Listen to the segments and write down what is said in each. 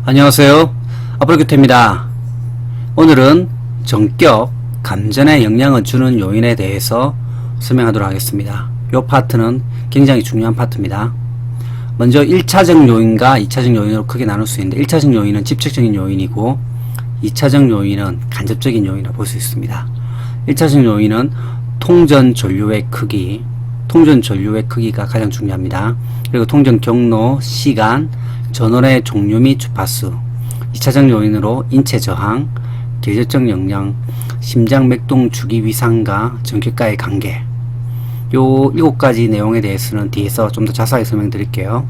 안녕하세요. 아프리교태입니다. 오늘은 전격 감전에 영향을 주는 요인에 대해서 설명하도록 하겠습니다. 이 파트는 굉장히 중요한 파트입니다. 먼저 1차적 요인과 2차적 요인으로 크게 나눌 수 있는데 1차적 요인은 직접적인 요인이고 2차적 요인은 간접적인 요인이라고 볼 수 있습니다. 1차적 요인은 통전 전류의 크기, 통전 전류의 크기가 가장 중요합니다. 그리고 통전 경로, 시간, 전원의 종류 및 주파수. 2차적 요인으로 인체 저항, 계절적 영향, 심장 맥동 주기 위상과 전격과의 관계. 요 7가지 내용에 대해서는 뒤에서 좀 더 자세하게 설명드릴게요.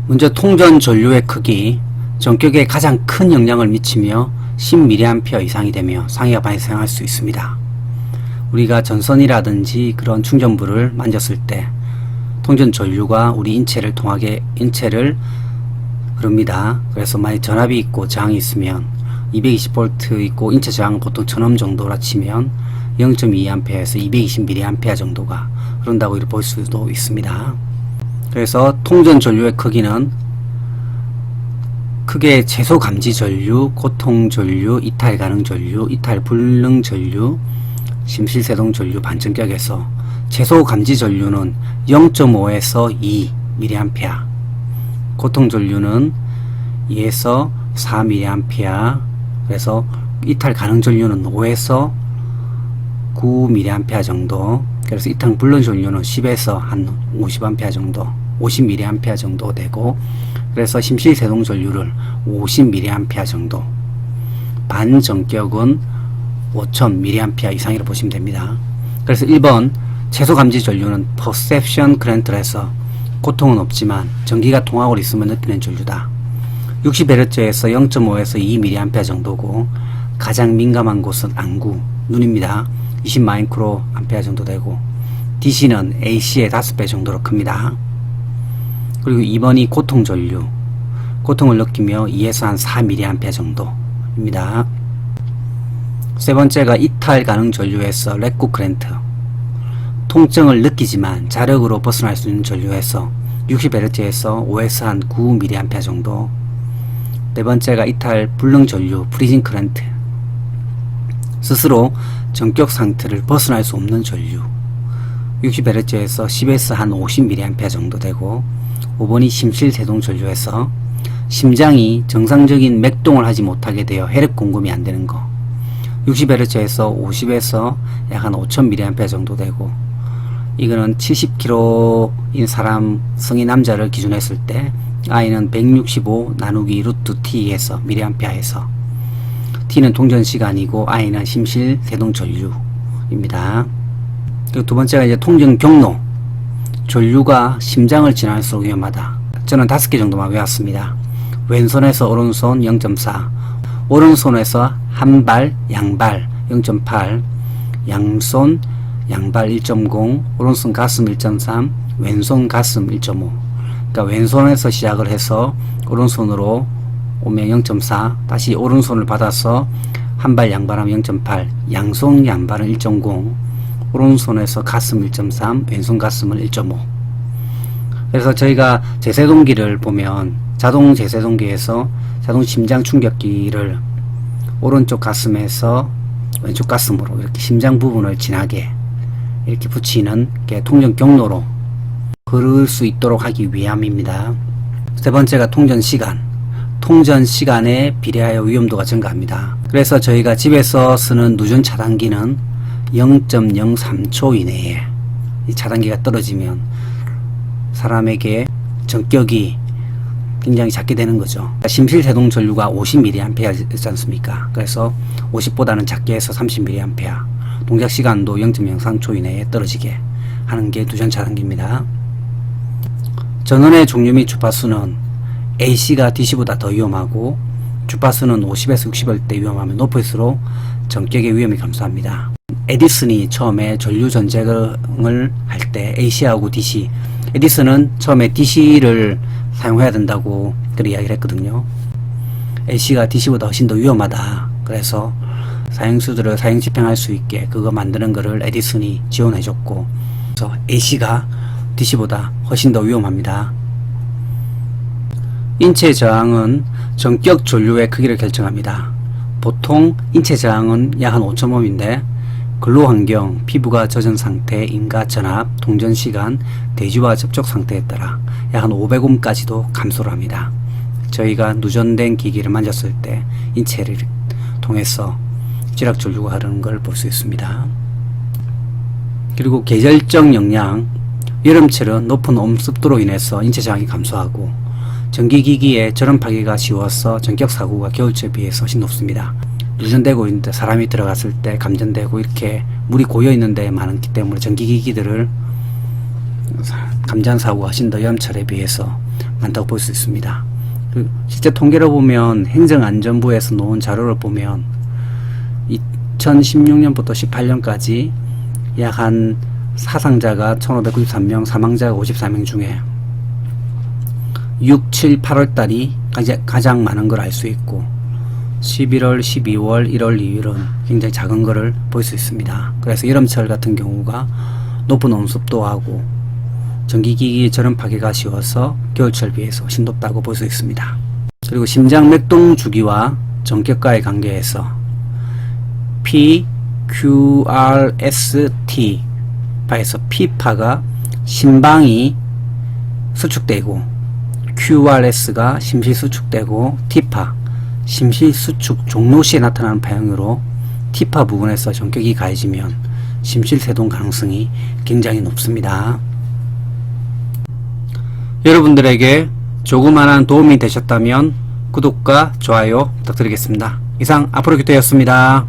먼저 통전 전류의 크기, 전격에 가장 큰 영향을 미치며 10mA 이상이 되며 상해가 발생할 수 있습니다. 우리가 전선이라든지 그런 충전부를 만졌을 때 통전 전류가 우리 인체를 통하게 흐릅니다. 그래서 만약 전압이 있고 저항이 있으면 220V 있고 인체 저항은 보통 1000오hm 정도라 치면 0.2A에서 220mA 정도가 흐른다고 이렇게 볼 수도 있습니다. 그래서 통전 전류의 크기는 크게 최소 감지 전류, 고통 전류, 이탈 가능 전류, 이탈 불능 전류, 심실세동 전류 반전격에서 최소 감지 전류는 0.5에서 2mA, 고통 전류는 2에서 4mA, 그래서 이탈 가능 전류는 5에서 9mA 정도, 그래서 이탈 불능 전류는 10에서 한 50A 정도, 50mA 정도 되고, 그래서 심실세동 전류를 50mA 정도, 반전격은 5000mA 이상이라고 보시면 됩니다. 그래서 1번 최소 감지 전류는 퍼셉션 커런트에서 고통은 없지만 전기가 통하고 있으면 느끼는 전류다. 60Hz에서 0.5에서 2mA 정도고, 가장 민감한 곳은 안구, 눈입니다. 20μA 정도 되고, DC는 AC의 5배 정도로 큽니다. 그리고 2번이 고통 전류, 고통을 느끼며 2에서 한 4mA 정도입니다. 세 번째가 이탈 가능 전류에서 레쿠 커런트, 통증을 느끼지만 자력으로 벗어날 수 있는 전류에서 60Hz에서 5에서 한 9mA 정도. 네 번째가 이탈 불능 전류, 프리징 커런트, 스스로 전격 상태를 벗어날 수 없는 전류, 60Hz에서 10에서 한 50mA 정도 되고. 5번이 심실세동 전류에서 심장이 정상적인 맥동을 하지 못하게 되어 혈액 공급이 안 되는 거, 60Hz에서 50에서 약 한 5000mA 정도 되고, 이거는 70kg인 사람 성인 남자를 기준으로 했을 때 I는 165 나누기 루트 T에서 mA에서, T는 통전 시간이고 I는 심실 세동 전류입니다. 그리고 두 번째가 이제 통전 경로, 전류가 심장을 지날수록 위험하다. 저는 5개 정도만 외웠습니다. 왼손에서 오른손 0.4, 오른손에서 한발 양발 0.8, 양손 양발 1.0, 오른손 가슴 1.3, 왼손 가슴 1.5. 그러니까 왼손에서 시작을 해서 오른손으로 오면 0.4, 다시 오른손을 받아서 한발 양발하면 0.8, 양손 양발은 1.0, 오른손에서 가슴 1.3, 왼손 가슴은 1.5. 그래서 저희가 제세동기를 보면 자동 제세동기에서 자동 심장 충격기를 오른쪽 가슴에서 왼쪽 가슴으로 이렇게 심장 부분을 진하게 이렇게 붙이는 게 통전 경로로 흐를 수 있도록 하기 위함입니다. 세 번째가 통전 시간, 통전 시간에 비례하여 위험도가 증가합니다. 그래서 저희가 집에서 쓰는 누전 차단기는 0.03초 이내에 이 차단기가 떨어지면 사람에게 전격이 굉장히 작게 되는 거죠. 심실세동 전류가 50mA이지 않습니까? 그래서 50보다는 작게 해서 30mA, 동작 시간도 0.03초 이내에 떨어지게 하는 게 누전 차단기입니다. 전원의 종류 및 주파수는 AC가 DC보다 더 위험하고, 주파수는 50에서 60V 위험하면 높을수록 전격의 위험이 감소합니다. 에디슨이 처음에 전류 전쟁을 할 때 AC하고 DC, 에디슨은 처음에 DC를 사용해야 된다고 그렇게 이야기를 했거든요. AC가 DC보다 훨씬 더 위험하다. 그래서 사형수들을 사형 집행할 수 있게 그거 만드는 거를 에디슨이 지원해줬고, 그래서 AC가 DC보다 훨씬 더 위험합니다. 인체 저항은 전격 전류의 크기를 결정합니다. 보통 인체 저항은 약 한 5.5인데 근로환경, 피부가 젖은 상태, 인가 전압, 동전시간, 대지와 접촉 상태에 따라 약 한 500옴까지도 감소를 합니다. 저희가 누전된 기기를 만졌을 때 인체를 통해서 지락 전류가 흐르는 걸 볼 수 있습니다. 그리고 계절적 영향, 여름철은 높은 온습도로 인해서 인체 저항이 감소하고 전기기기에 저런 파괴가 쉬워서 전격 사고가 겨울철에 비해서 훨씬 높습니다. 누전되고 있는데 사람이 들어갔을 때 감전되고 이렇게 물이 고여 있는 데 많기 때문에 전기기기들을 감전 사고가 훨씬 더 여름철에 비해서 많다고 볼 수 있습니다. 실제 통계를 보면 행정안전부에서 놓은 자료를 보면 2016년부터 18년까지 약 한 사상자가 1593명, 사망자가 54명 중에 6, 7, 8월 달이 가장 많은 걸 알 수 있고 11월, 12월, 1월, 2월은 굉장히 작은 거를 볼 수 있습니다. 그래서 여름철 같은 경우가 높은 온습도하고 전기기기의 저런 파괴가 쉬워서 겨울철 비해서 훨씬 높다고 볼 수 있습니다. 그리고 심장 맥동 주기와 전격과의 관계에서 PQRST 파에서 P파가 심방이 수축되고 QRS가 심실수축되고 T파 심실수축 종료 시에 나타나는 파형으로 T파 부분에서 전격이 가해지면 심실세동 가능성이 굉장히 높습니다. 여러분들에게 조그마한 도움이 되셨다면 구독과 좋아요 부탁드리겠습니다. 이상 앞으로 규태였습니다.